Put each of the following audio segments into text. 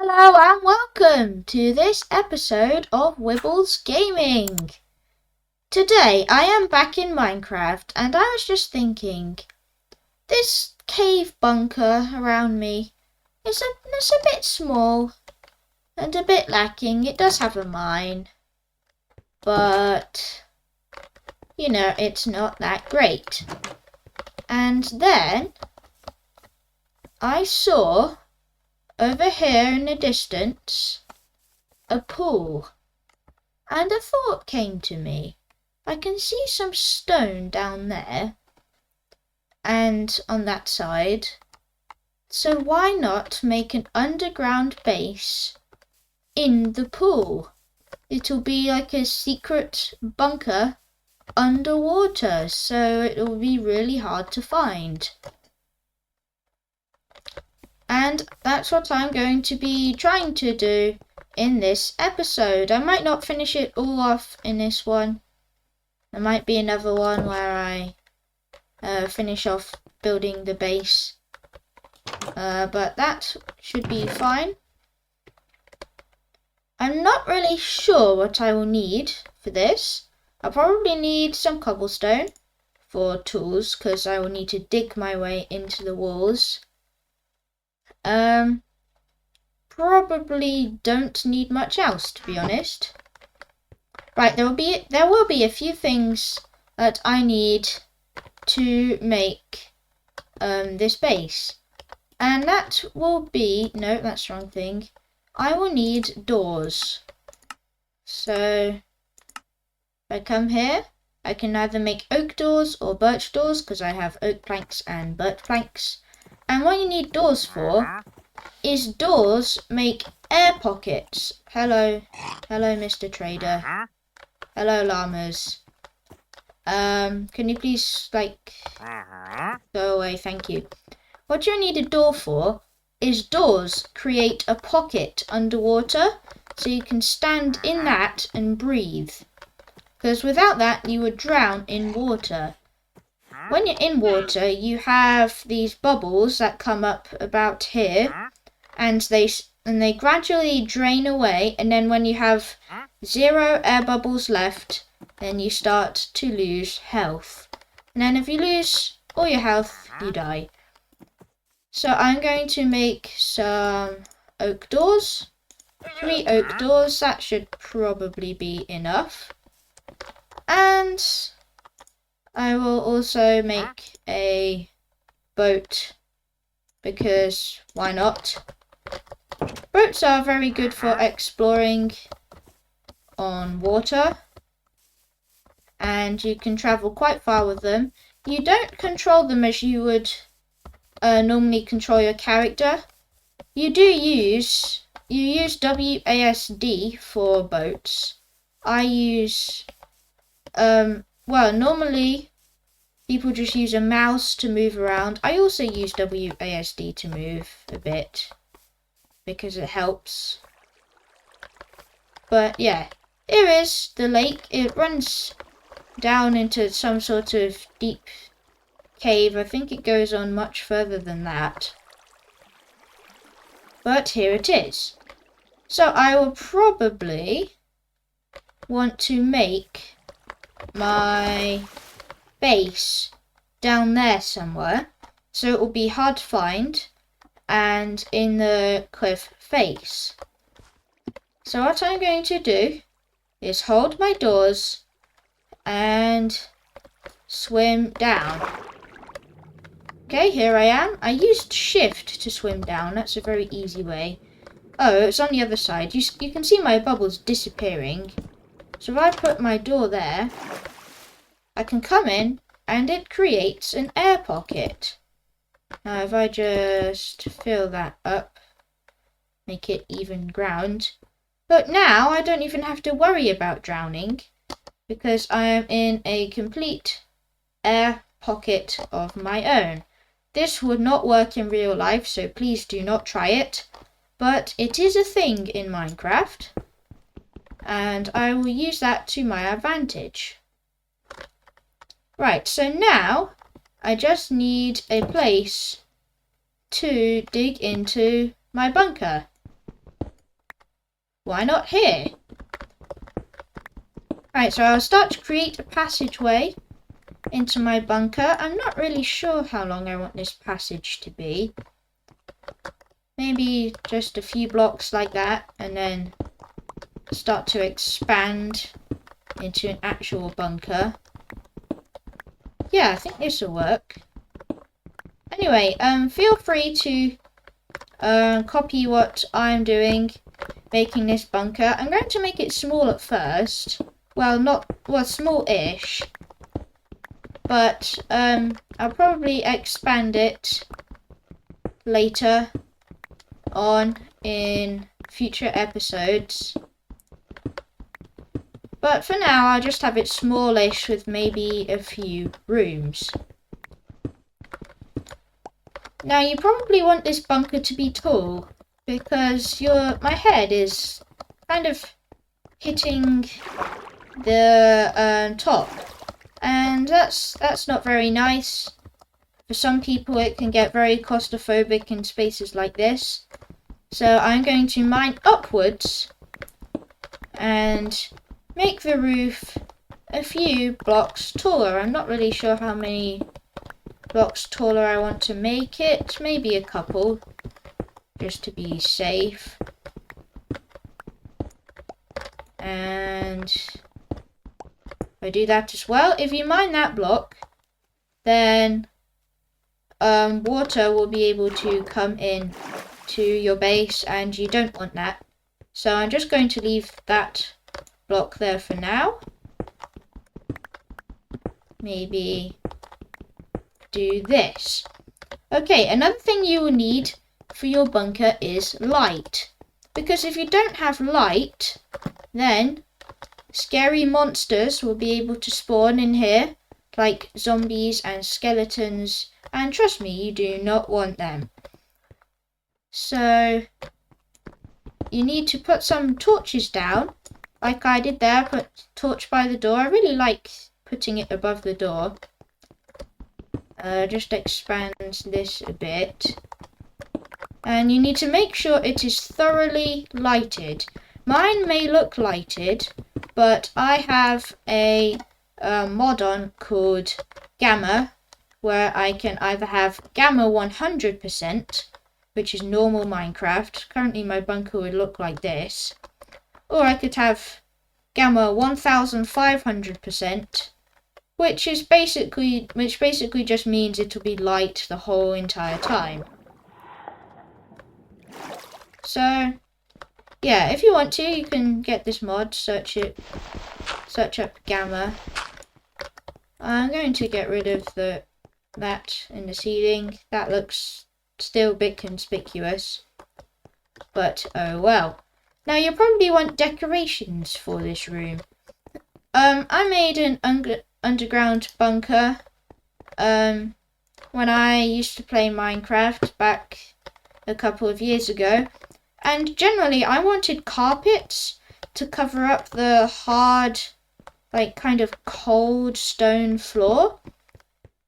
Hello and welcome to this episode of Wibbles Gaming. Today I am back in Minecraft and I was just thinking, this cave bunker around me is a bit small and a bit lacking. It does have a mine, but you know, it's not that great. And then I saw over here in the distance a pool, and a thought came to me. I can see some stone down there and on that side, so why not make an underground base in the pool? It'll be like a secret bunker underwater, so it'll be really hard to find. And that's what I'm going to be trying to do in this episode. I might not finish it all off in this one. There might be another one where I finish off building the base. But that should be fine. I'm not really sure what I will need for this. I'll probably need some cobblestone for tools, because I will need to dig my way into the walls. Probably don't need much else, to be honest. Right, there will be a few things that I need to make this base, and that will be that's the wrong thing. I will need doors. So if I come here, I can either make oak doors or birch doors, because I have oak planks and birch planks. And what you need doors for is doors make air pockets. Hello, Mr. Trader. Hello, llamas. Can you please, go away? Thank you. What you need a door for is doors create a pocket underwater, so you can stand in that and breathe. Because without that, you would drown in water. When you're in water, you have these bubbles that come up about here, and they gradually drain away, and then when you have 0 air bubbles left, then you start to lose health. And then if you lose all your health, you die. So I'm going to make some oak doors. 3 oak doors, that should probably be enough. And I will also make a boat, because why not? Boats are very good for exploring on water, and you can travel quite far with them. You don't control them as you would normally control your character. You use WASD for boats. I use normally people just use a mouse to move around. I also use WASD to move a bit, because it helps. But yeah, here is the lake. It runs down into some sort of deep cave. I think it goes on much further than that. But here it is. So I will probably want to make my base down there somewhere, so it will be hard to find and in the cliff face. So what I'm going to do is hold my doors and swim down. Okay, here I am. I used shift to swim down. That's a very easy way. Oh, it's on the other side. You can see my bubbles disappearing. So if I put my door there, I can come in and it creates an air pocket. Now if I just fill that up, make it even ground. But now I don't even have to worry about drowning, because I am in a complete air pocket of my own. This would not work in real life, so please do not try it. But it is a thing in Minecraft, and I will use that to my advantage. Right, so now I just need a place to dig into my bunker. why not here? Right, so I'll start to create a passageway into my bunker. I'm not really sure how long I want this passage to be. Maybe just a few blocks like that, and then start to expand into an actual bunker. Yeah, I think this will work. Anyway, feel free to copy what I'm doing, making this bunker. I'm going to make it small at first. Well, small-ish. But I'll probably expand it later on in future episodes. But for now, I'll just have it smallish with maybe a few rooms. Now, you probably want this bunker to be tall because my head is kind of hitting the top, and that's not very nice. For some people, it can get very claustrophobic in spaces like this. So I'm going to mine upwards and make the roof a few blocks taller. I'm not really sure how many blocks taller I want to make it. Maybe a couple, just to be safe. And I do that as well. If you mine that block, then water will be able to come in to your base, and you don't want that. So I'm just going to leave that block there for now. Maybe do this. Okay, another thing you will need for your bunker is light. Because if you don't have light, then scary monsters will be able to spawn in here, like zombies and skeletons, and trust me, you do not want them. So you need to put some torches down, like I did there. Put torch by the door. I really like putting it above the door. Just expands this a bit. And you need to make sure it is thoroughly lighted. Mine may look lighted, but I have a mod on called Gamma, where I can either have Gamma 100%, which is normal Minecraft. Currently my bunker would look like this. Or I could have Gamma 1500%, which basically just means it'll be light the whole entire time. So yeah, if you want to, you can get this mod, search up Gamma. I'm going to get rid of that in the ceiling. That looks still a bit conspicuous, but oh well. Now you probably want decorations for this room. I made an underground bunker when I used to play Minecraft back a couple of years ago, and generally I wanted carpets to cover up the hard, like kind of cold stone floor.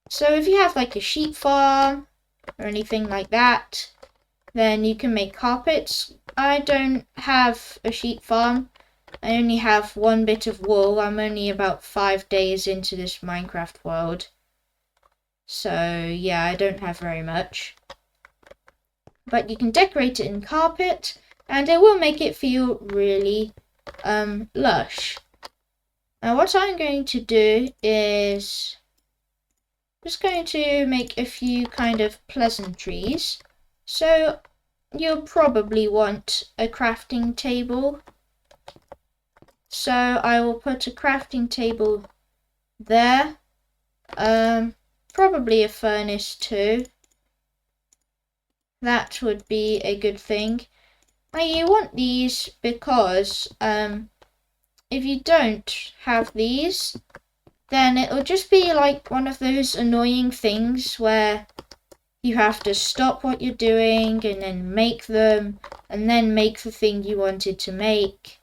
So if you have like a sheep farm or anything like that, then you can make carpets. I don't have a sheep farm. I only have one bit of wool. I'm only about 5 days into this Minecraft world. So yeah, I don't have very much. But you can decorate it in carpet, and it will make it feel really lush. Now what I'm going to do is just going to make a few kind of pleasantries. So you'll probably want a crafting table. So I will put a crafting table there. Probably a furnace too. That would be a good thing. Now you want these because if you don't have these, then it'll just be like one of those annoying things where you have to stop what you're doing and then make them, and then make the thing you wanted to make.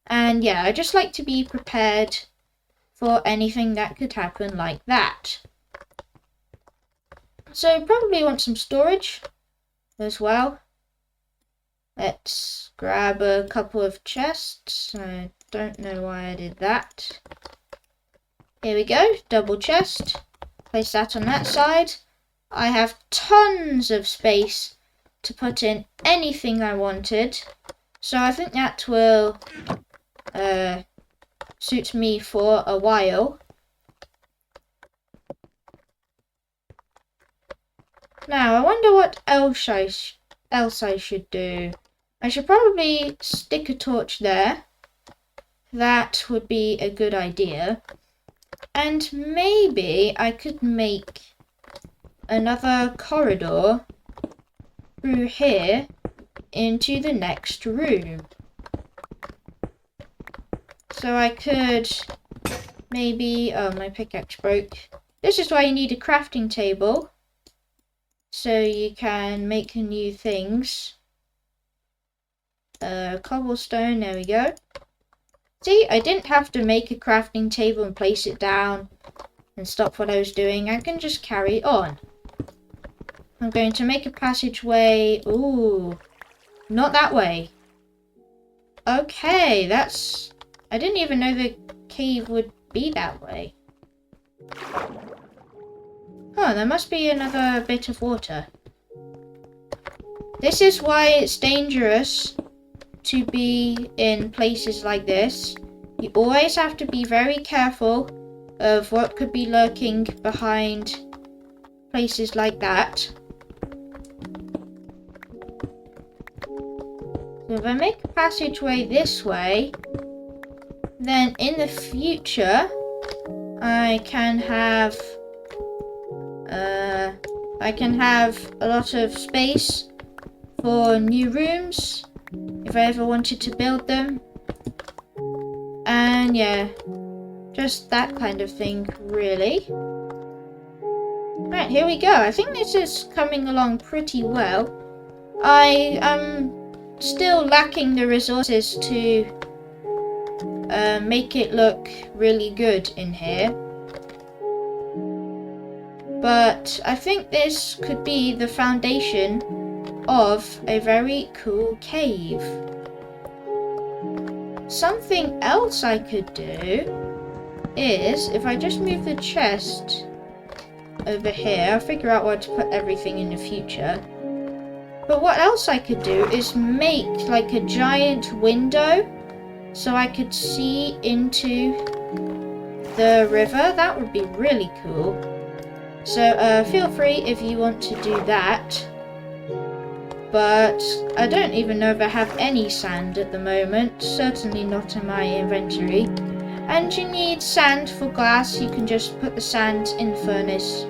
And yeah, I just like to be prepared for anything that could happen like that. So probably want some storage as well. Let's grab a couple of chests. I don't know why I did that. Here we go, double chest. Place that on that side. I have tons of space to put in anything I wanted. So I think that will suit me for a while. Now, I wonder what else I should do. I should probably stick a torch there. That would be a good idea. And maybe I could make another corridor through here into the next room. So I could maybe... Oh, my pickaxe broke. This is why you need a crafting table. So you can make new things. Cobblestone, there we go. See, I didn't have to make a crafting table and place it down and stop what I was doing. I can just carry on. I'm going to make a passageway. Ooh, not that way. Okay, that's... I didn't even know the cave would be that way. Oh, there must be another bit of water. This is why it's dangerous to be in places like this. You always have to be very careful of what could be lurking behind places like that. So if I make a passageway this way, then in the future I can have a lot of space for new rooms if I ever wanted to build them. And yeah, just that kind of thing, really. Right, here we go. I think this is coming along pretty well. I am still lacking the resources to make it look really good in here. But I think this could be the foundation of a very cool cave. Something else I could do is, if I just move the chest over here, I'll figure out where to put everything in the future. But what else I could do is make like a giant window so I could see into the river. That would be really cool. So feel free if you want to do that. But I don't even know if I have any sand at the moment. Certainly not in my inventory. And you need sand for glass. You can just put the sand in the furnace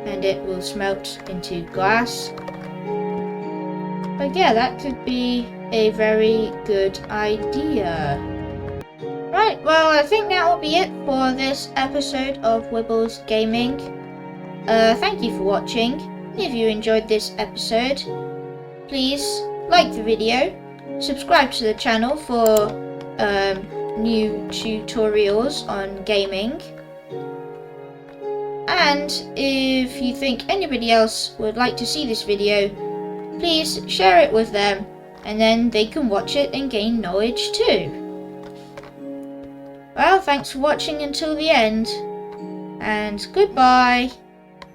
and it will smelt into glass. But yeah, that could be a very good idea. Right, well, I think that will be it for this episode of Wibbles Gaming. Thank you for watching. If you enjoyed this episode, please like the video, subscribe to the channel for new tutorials on gaming. And if you think anybody else would like to see this video, please share it with them, and then they can watch it and gain knowledge too. Well, thanks for watching until the end, and goodbye.